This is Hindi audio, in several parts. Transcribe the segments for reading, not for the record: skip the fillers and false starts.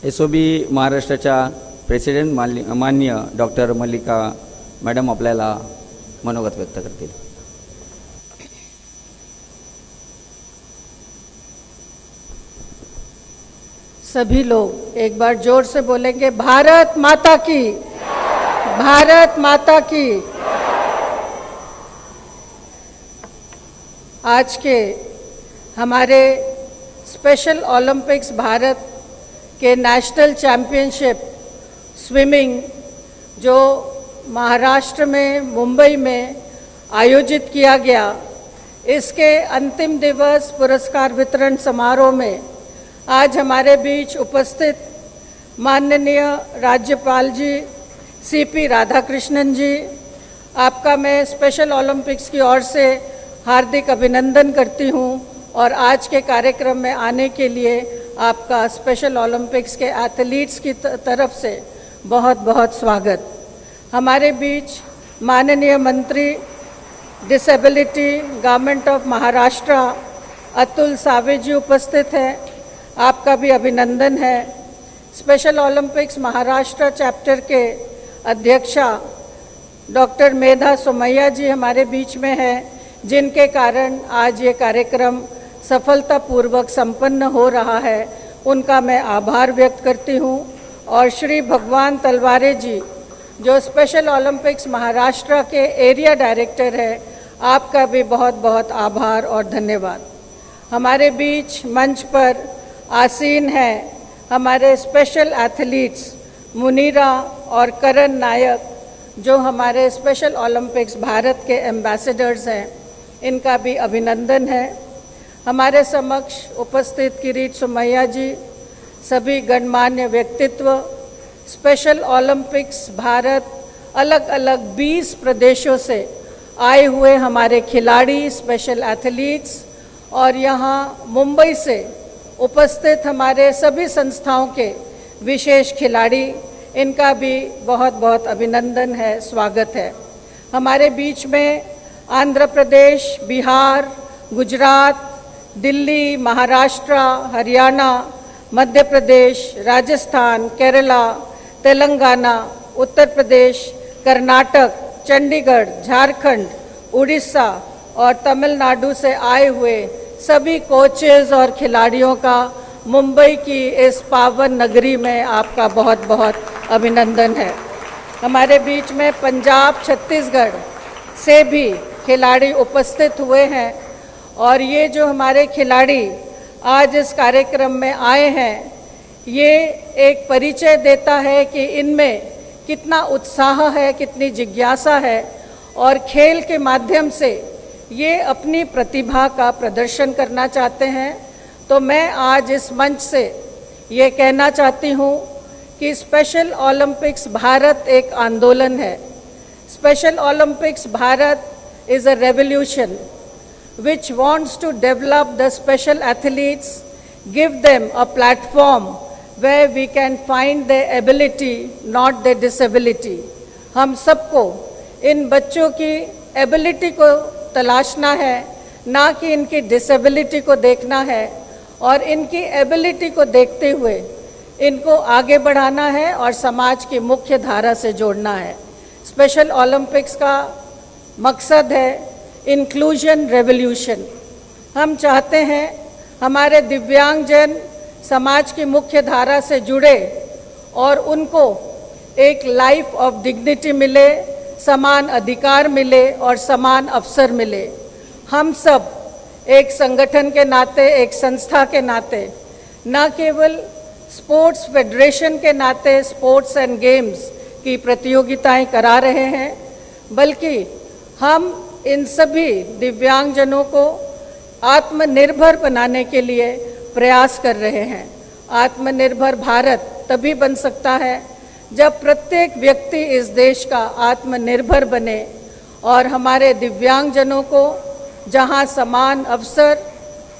एसओबी महाराष्ट्राच्या प्रेसिडेंट माननीय डॉक्टर मल्लिका मॅडम आपल्याला मनोगत व्यक्त करतील। सभी लोग एक बार जोर से बोलेंगे, भारत माता की, भारत माता की। आज के हमारे स्पेशल ओलंपिक्स भारत के नेशनल चैंपियनशिप स्विमिंग जो महाराष्ट्र में मुंबई में आयोजित किया गया, इसके अंतिम दिवस पुरस्कार वितरण समारोह में आज हमारे बीच उपस्थित माननीय राज्यपाल जी सीपी राधाकृष्णन जी, आपका मैं स्पेशल ओलंपिक्स की ओर से हार्दिक अभिनंदन करती हूं और आज के कार्यक्रम में आने के लिए आपका स्पेशल ओलंपिक्स के एथलीट्स की तरफ से बहुत बहुत स्वागत। हमारे बीच माननीय मंत्री disability government of Maharashtra Atul Save जी उपस्थित हैं, आपका भी अभिनंदन है। स्पेशल ओलंपिक्स महाराष्ट्र चैप्टर के अध्यक्षा डॉक्टर मेधा सोमैया जी हमारे बीच में हैं, जिनके कारण आज ये कार्यक्रम सफलतापूर्वक संपन्न हो रहा है, उनका मैं आभार व्यक्त करती हूँ। और श्री भगवान तलवारे जी जो स्पेशल ओलंपिक्स महाराष्ट्र के एरिया डायरेक्टर है, आपका भी बहुत बहुत आभार और धन्यवाद। हमारे बीच मंच पर आसीन हैं हमारे स्पेशल एथलीट्स मुनीरा और करण नायक, जो हमारे स्पेशल ओलंपिक्स भारत के एम्बेसडर्स हैं, इनका भी अभिनंदन है। हमारे समक्ष उपस्थित किरीट सोमैया जी, सभी गणमान्य व्यक्तित्व, स्पेशल ओलंपिक्स भारत अलग अलग 20 प्रदेशों से आए हुए हमारे खिलाड़ी, स्पेशल एथलीट्स, और यहाँ मुंबई से उपस्थित हमारे सभी संस्थाओं के विशेष खिलाड़ी, इनका भी बहुत बहुत अभिनंदन है, स्वागत है। हमारे बीच में आंध्र प्रदेश, बिहार, गुजरात, दिल्ली, महाराष्ट्र, हरियाणा, मध्य प्रदेश, राजस्थान, केरला, तेलंगाना, उत्तर प्रदेश, कर्नाटक, चंडीगढ़, झारखंड, उड़ीसा और तमिलनाडु से आए हुए सभी कोचेज और खिलाड़ियों का मुंबई की इस पावन नगरी में आपका बहुत बहुत अभिनंदन है। हमारे बीच में पंजाब, छत्तीसगढ़ से भी खिलाड़ी उपस्थित हुए हैं और ये जो हमारे खिलाड़ी आज इस कार्यक्रम में आए हैं, ये एक परिचय देता है कि इनमें कितना उत्साह है, कितनी जिज्ञासा है और खेल के माध्यम से ये अपनी प्रतिभा का प्रदर्शन करना चाहते हैं। तो मैं आज इस मंच से ये कहना चाहती हूँ कि स्पेशल ओलंपिक्स भारत एक आंदोलन है। Special Olympics Bharat is a revolution which wants to develop the special athletes, give them a platform where we can find their ability, not their disability. हम सबको इन बच्चों की एबिलिटी को तलाशना है, ना कि इनकी डिसेबिलिटी को देखना है, और इनकी एबिलिटी को देखते हुए इनको आगे बढ़ाना है और समाज की मुख्य धारा से जोड़ना है। स्पेशल ओलंपिक्स का मकसद है इंक्लूजन रेवोल्यूशन। हम चाहते हैं हमारे दिव्यांगजन समाज की मुख्य धारा से जुड़े और उनको एक लाइफ ऑफ डिग्निटी मिले, समान अधिकार मिले और समान अवसर मिले। हम सब एक संगठन के नाते, एक संस्था के नाते, न केवल स्पोर्ट्स फेडरेशन के नाते स्पोर्ट्स एंड गेम्स की प्रतियोगिताएं करा रहे हैं, बल्कि हम इन सभी दिव्यांगजनों को आत्मनिर्भर बनाने के लिए प्रयास कर रहे हैं। आत्मनिर्भर भारत तभी बन सकता है जब प्रत्येक व्यक्ति इस देश का आत्मनिर्भर बने और हमारे दिव्यांगजनों को जहां समान अवसर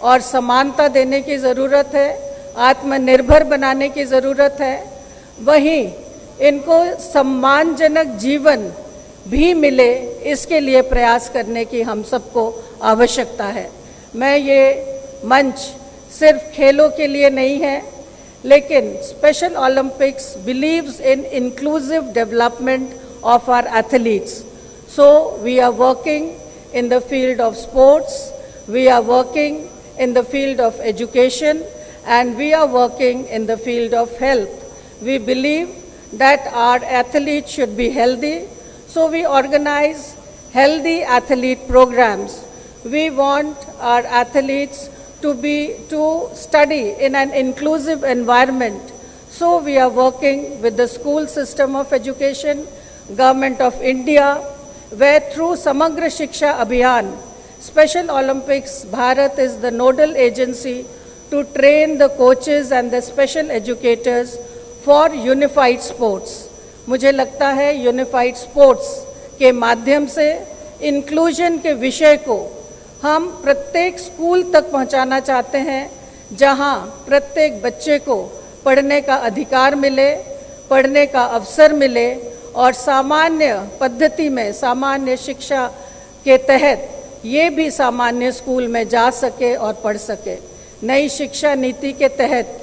और समानता देने की ज़रूरत है, आत्मनिर्भर बनाने की ज़रूरत है, वहीं इनको सम्मानजनक जीवन भी मिले, इसके लिए प्रयास करने की हम सबको आवश्यकता है। मैं ये मंच सिर्फ खेलों के लिए नहीं है, लेकिन special Olympics believes in inclusive development of our athletes. So we are working in the field of sports, we are working in the field of education, and we are working in the field of health. We believe that our athletes should be healthy, so we organize healthy athlete programs. We want our athletes to study in an inclusive environment. So we are working with the school system of education, Government of India, where through Samagra Shiksha Abhiyan, Special Olympics Bharat is the nodal agency to train the coaches and the special educators for unified sports. मुझे लगता है यूनिफाइड स्पोर्ट्स के माध्यम से इंक्लूजन के विषय को हम प्रत्येक स्कूल तक पहुंचाना चाहते हैं, जहां प्रत्येक बच्चे को पढ़ने का अधिकार मिले, पढ़ने का अवसर मिले और सामान्य पद्धति में सामान्य शिक्षा के तहत ये भी सामान्य स्कूल में जा सके और पढ़ सके। नई शिक्षा नीति के तहत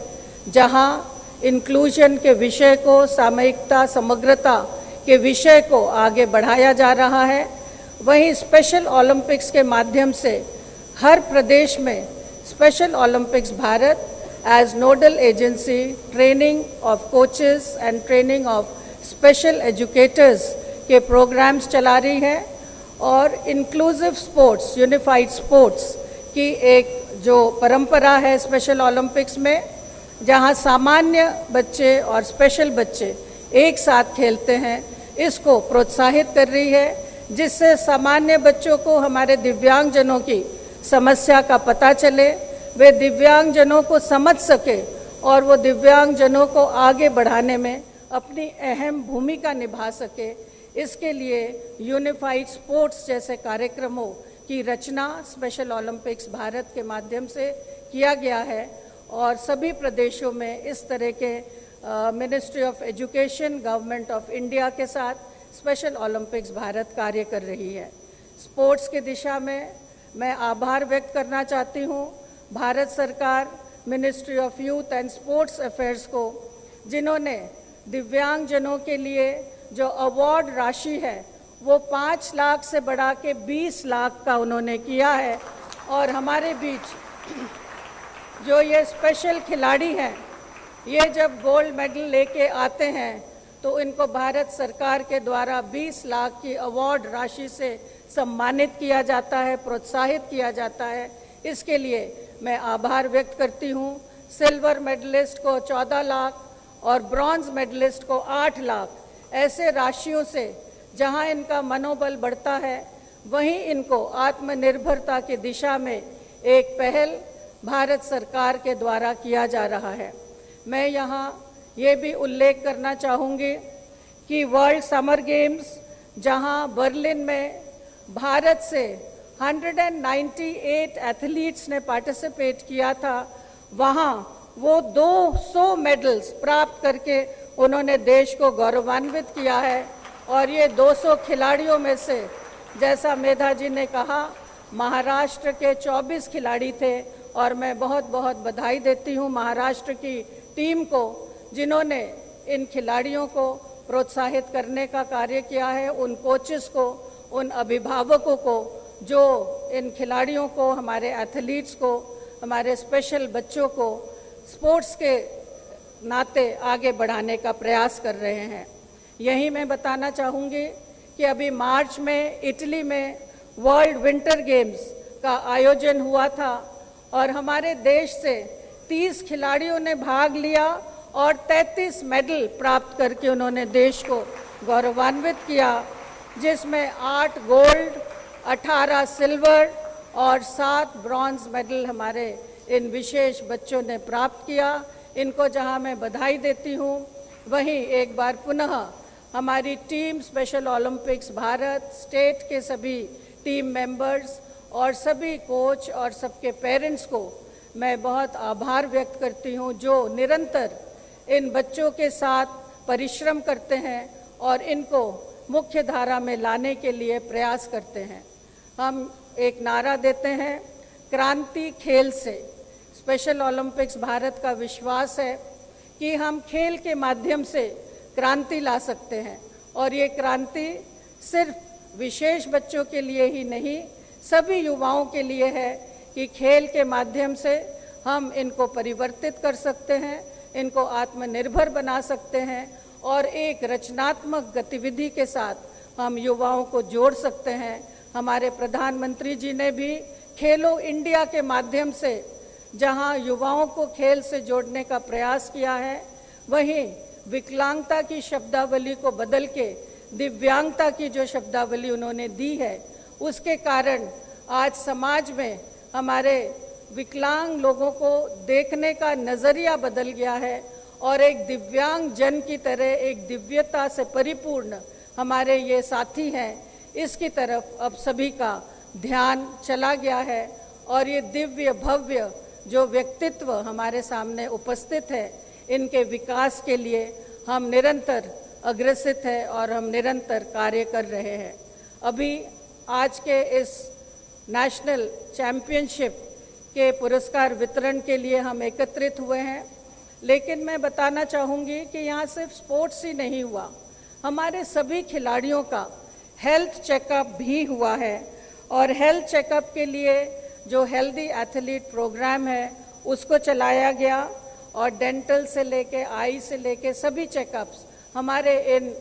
जहां इंक्लूजन के विषय को, सामयिकता, समग्रता के विषय को आगे बढ़ाया जा रहा है, वहीं स्पेशल ओलंपिक्स के माध्यम से हर प्रदेश में special Olympics Bharat as nodal agency training of coaches and training of special educators के प्रोग्राम्स चला रही है और इंक्लूसिव स्पोर्ट्स, यूनिफाइड स्पोर्ट्स की एक जो परंपरा है स्पेशल ओलंपिक्स में, जहां सामान्य बच्चे और स्पेशल बच्चे एक साथ खेलते हैं, इसको प्रोत्साहित कर रही है, जिससे सामान्य बच्चों को हमारे दिव्यांगजनों की समस्या का पता चले, वे दिव्यांगजनों को समझ सके और वो दिव्यांगजनों को आगे बढ़ाने में अपनी अहम भूमिका निभा सके। इसके लिए यूनिफाइड स्पोर्ट्स जैसे कार्यक्रमों की रचना स्पेशल ओलंपिक्स भारत के माध्यम से किया गया है और सभी प्रदेशों में इस तरह के ministry of education, government of India के साथ स्पेशल ओलंपिक्स भारत कार्य कर रही है। स्पोर्ट्स की दिशा में मैं आभार व्यक्त करना चाहती हूँ भारत सरकार, ministry of youth and sports affairs को, जिन्होंने दिव्यांगजनों के लिए जो अवार्ड राशि है वो 5 लाख से बढ़ा के 20 लाख का उन्होंने किया है। और हमारे बीच जो ये स्पेशल खिलाड़ी हैं, ये जब गोल्ड मेडल लेके आते हैं तो इनको भारत सरकार के द्वारा 20 लाख की अवार्ड राशि से सम्मानित किया जाता है, प्रोत्साहित किया जाता है। इसके लिए मैं आभार व्यक्त करती हूँ। सिल्वर मेडलिस्ट को 14 लाख और ब्रॉन्ज मेडलिस्ट को 8 लाख, ऐसे राशियों से जहां इनका मनोबल बढ़ता है, वहीं इनको आत्मनिर्भरता की दिशा में एक पहल भारत सरकार के द्वारा किया जा रहा है। मैं यहाँ ये भी उल्लेख करना चाहूँगी कि वर्ल्ड समर गेम्स जहाँ बर्लिन में भारत से 198 एथलीट्स ने पार्टिसिपेट किया था, वहाँ वो 200 मेडल्स प्राप्त करके उन्होंने देश को गौरवान्वित किया है। और ये 200 खिलाड़ियों में से, जैसा मेधा जी ने कहा, महाराष्ट्र के 24 खिलाड़ी थे और मैं बहुत बहुत बधाई देती हूँ महाराष्ट्र की टीम को, जिन्होंने इन खिलाड़ियों को प्रोत्साहित करने का कार्य किया है, उन कोचेस को, उन अभिभावकों को जो इन खिलाड़ियों को, हमारे एथलीट्स को, हमारे स्पेशल बच्चों को स्पोर्ट्स के नाते आगे बढ़ाने का प्रयास कर रहे हैं। यही मैं बताना चाहूँगी कि अभी मार्च में इटली में वर्ल्ड विंटर गेम्स का आयोजन हुआ था और हमारे देश से 30 खिलाड़ियों ने भाग लिया और 33 मेडल प्राप्त करके उन्होंने देश को गौरवान्वित किया, जिसमें 8 गोल्ड, 18 सिल्वर और 7 ब्रॉन्ज मेडल हमारे इन विशेष बच्चों ने प्राप्त किया। इनको जहां मैं बधाई देती हूं, वहीं एक बार पुनः हमारी team special Olympics Bharat, state के सभी टीम मेंबर्स और सभी कोच और सबके पेरेंट्स को मैं बहुत आभार व्यक्त करती हूं, जो निरंतर इन बच्चों के साथ परिश्रम करते हैं और इनको मुख्य धारा में लाने के लिए प्रयास करते हैं। हम एक नारा देते हैं, क्रांति खेल से। स्पेशल ओलंपिक्स भारत का विश्वास है कि हम खेल के माध्यम से क्रांति ला सकते हैं, और ये क्रांति सिर्फ विशेष बच्चों के लिए ही नहीं, सभी युवाओं के लिए है कि खेल के माध्यम से हम इनको परिवर्तित कर सकते हैं, इनको आत्मनिर्भर बना सकते हैं, और एक रचनात्मक गतिविधि के साथ हम युवाओं को जोड़ सकते हैं। हमारे प्रधानमंत्री जी ने भी खेलो इंडिया के माध्यम से जहां युवाओं को खेल से जोड़ने का प्रयास किया है, वहीं विकलांगता की शब्दावली को बदल के दिव्यांगता की जो शब्दावली उन्होंने दी है, उसके कारण आज समाज में हमारे विकलांग लोगों को देखने का नज़रिया बदल गया है, और एक दिव्यांग जन की तरह एक दिव्यता से परिपूर्ण हमारे ये साथी हैं, इसकी तरफ अब सभी का ध्यान चला गया है। और ये दिव्य भव्य जो व्यक्तित्व हमारे सामने उपस्थित है, इनके विकास के लिए हम निरंतर अग्रसित हैं और हम निरंतर कार्य कर रहे हैं। अभी आज के इस नेशनल चैम्पियनशिप के पुरस्कार वितरण के लिए हम एकत्रित हुए हैं, लेकिन मैं बताना चाहूँगी कि यहाँ सिर्फ स्पोर्ट्स ही नहीं हुआ, हमारे सभी खिलाड़ियों का हेल्थ चेकअप भी हुआ है। और हेल्थ चेकअप के लिए जो हेल्दी एथलीट प्रोग्राम है उसको चलाया गया, और डेंटल से लेके आई से लेके सभी चेकअप्स हमारे इन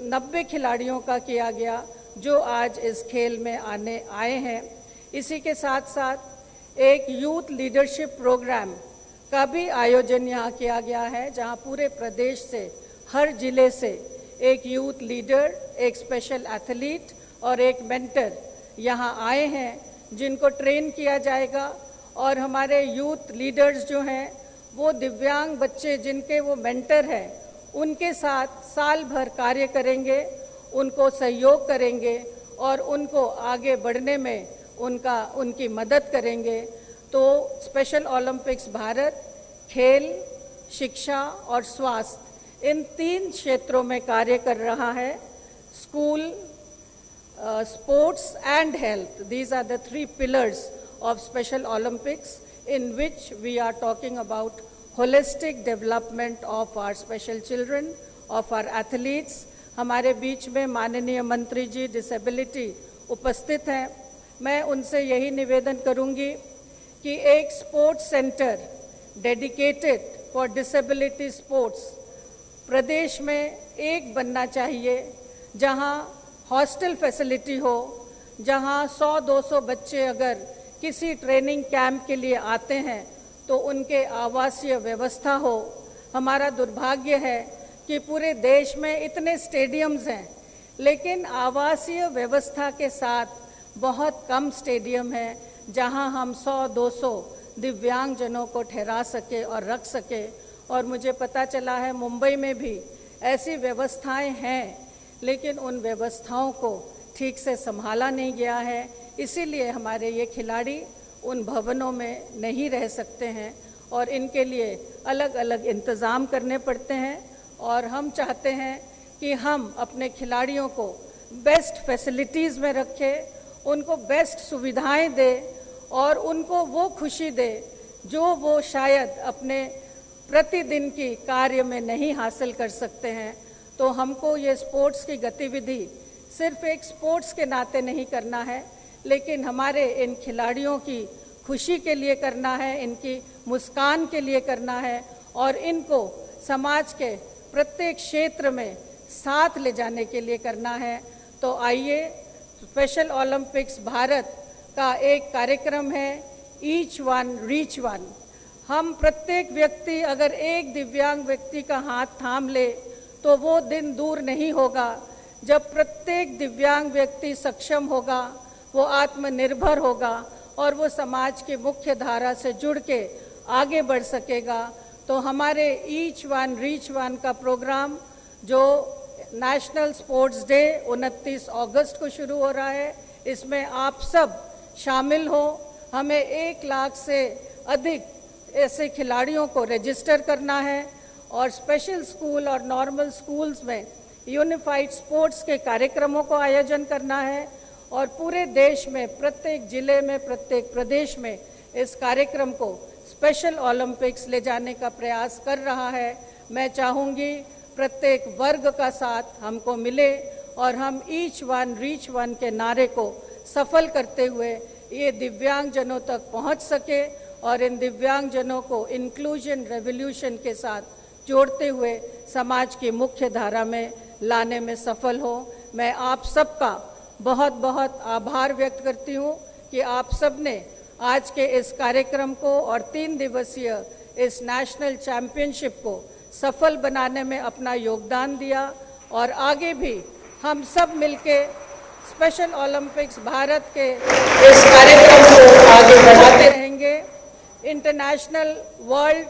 90 खिलाड़ियों का किया गया जो आज इस खेल में आए हैं। इसी के साथ साथ एक यूथ लीडरशिप प्रोग्राम का भी आयोजन यहाँ किया गया है, जहाँ पूरे प्रदेश से हर जिले से एक यूथ लीडर, एक स्पेशल एथलीट और एक मेंटर यहाँ आए हैं, जिनको ट्रेन किया जाएगा। और हमारे यूथ लीडर्स जो हैं वो दिव्यांग बच्चे जिनके वो मेंटर हैं, उनके साथ साल भर कार्य करेंगे, उनको सहयोग करेंगे और उनको आगे बढ़ने में उनकी मदद करेंगे। तो स्पेशल ओलंपिक्स भारत खेल, शिक्षा और स्वास्थ्य इन 3 क्षेत्रों में कार्य कर रहा है। School, sports and health, these are the 3 pillars of Special Olympics, in which we are talking about holistic development of our special children, of our athletes. हमारे बीच में माननीय मंत्री जी डिसेबिलिटी उपस्थित हैं। मैं उनसे यही निवेदन करूंगी कि एक sports centre dedicated for disability sports प्रदेश में एक बनना चाहिए, जहां हॉस्टल फैसिलिटी हो, जहां 100-200 बच्चे अगर किसी ट्रेनिंग कैंप के लिए आते हैं तो उनके आवासीय व्यवस्था हो। हमारा दुर्भाग्य है कि पूरे देश में इतने स्टेडियम्स हैं, लेकिन आवासीय व्यवस्था के साथ बहुत कम स्टेडियम हैं जहां हम 100-200 दिव्यांगजनों को ठहरा सके और रख सके। और मुझे पता चला है मुंबई में भी ऐसी व्यवस्थाएं हैं, लेकिन उन व्यवस्थाओं को ठीक से संभाला नहीं गया है, इसीलिए हमारे ये खिलाड़ी उन भवनों में नहीं रह सकते हैं और इनके लिए अलग अलग इंतज़ाम करने पड़ते हैं। और हम चाहते हैं कि हम अपने खिलाड़ियों को बेस्ट फैसिलिटीज़ में रखें, उनको बेस्ट सुविधाएं दें और उनको वो खुशी दें जो वो शायद अपने प्रतिदिन की कार्य में नहीं हासिल कर सकते हैं। तो हमको ये स्पोर्ट्स की गतिविधि सिर्फ एक स्पोर्ट्स के नाते नहीं करना है, लेकिन हमारे इन खिलाड़ियों की खुशी के लिए करना है, इनकी मुस्कान के लिए करना है और इनको समाज के प्रत्येक क्षेत्र में साथ ले जाने के लिए करना है। तो आइए, स्पेशल ओलंपिक्स भारत का एक कार्यक्रम है ईच वन रीच वन। हम प्रत्येक व्यक्ति अगर एक दिव्यांग व्यक्ति का हाथ थाम ले तो वो दिन दूर नहीं होगा जब प्रत्येक दिव्यांग व्यक्ति सक्षम होगा, वो आत्मनिर्भर होगा और वो समाज की मुख्य धारा से जुड़ के आगे बढ़ सकेगा। तो हमारे ईच वन रीच वन का प्रोग्राम जो नेशनल स्पोर्ट्स डे 29 अगस्त को शुरू हो रहा है, इसमें आप सब शामिल हो। हमें 1 लाख से अधिक ऐसे खिलाड़ियों को रजिस्टर करना है और स्पेशल स्कूल और नॉर्मल स्कूल्स में यूनिफाइड स्पोर्ट्स के कार्यक्रमों को आयोजन करना है और पूरे देश में प्रत्येक जिले में, प्रत्येक प्रदेश में इस कार्यक्रम को स्पेशल ओलंपिक्स ले जाने का प्रयास कर रहा है। मैं चाहूँगी प्रत्येक वर्ग का साथ हमको मिले और हम ईच वन रीच वन के नारे को सफल करते हुए ये दिव्यांगजनों तक पहुंच सके और इन दिव्यांगजनों को इंक्लूजन रेवोल्यूशन के साथ जोड़ते हुए समाज की मुख्य धारा में लाने में सफल हो। मैं आप सबका बहुत बहुत आभार व्यक्त करती हूँ कि आप सब ने आज के इस कार्यक्रम को और 3 दिवसीय इस नेशनल चैंपियनशिप को सफल बनाने में अपना योगदान दिया और आगे भी हम सब मिलके स्पेशल ओलंपिक्स भारत के इस कार्यक्रम को आगे बढ़ाते रहेंगे। इंटरनेशनल वर्ल्ड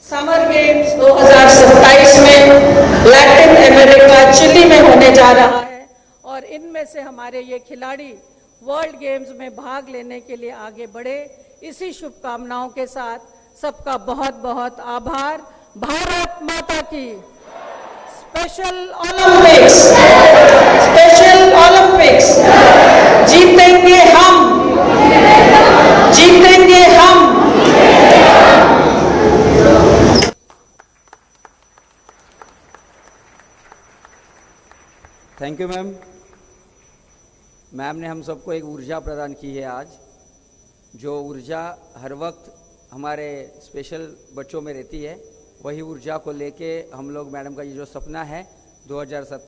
समर गेम्स 2027 में लैटिन अमेरिका चिली में होने जा रहा है और इनमें से हमारे ये खिलाड़ी वर्ल्ड गेम्स में भाग लेने के लिए आगे बढ़े। इसी शुभकामनाओं के साथ सबका बहुत बहुत आभार। भारत माता की। स्पेशल ओलंपिक्स जीतेंगे हम, जीतेंगे हम। Thank you ma'am. मैम ने हम सबको एक ऊर्जा प्रदान की है आज, जो ऊर्जा हर वक्त हमारे स्पेशल बच्चों में रहती है। वही ऊर्जा को लेके हम लोग मैडम का ये जो सपना है 2027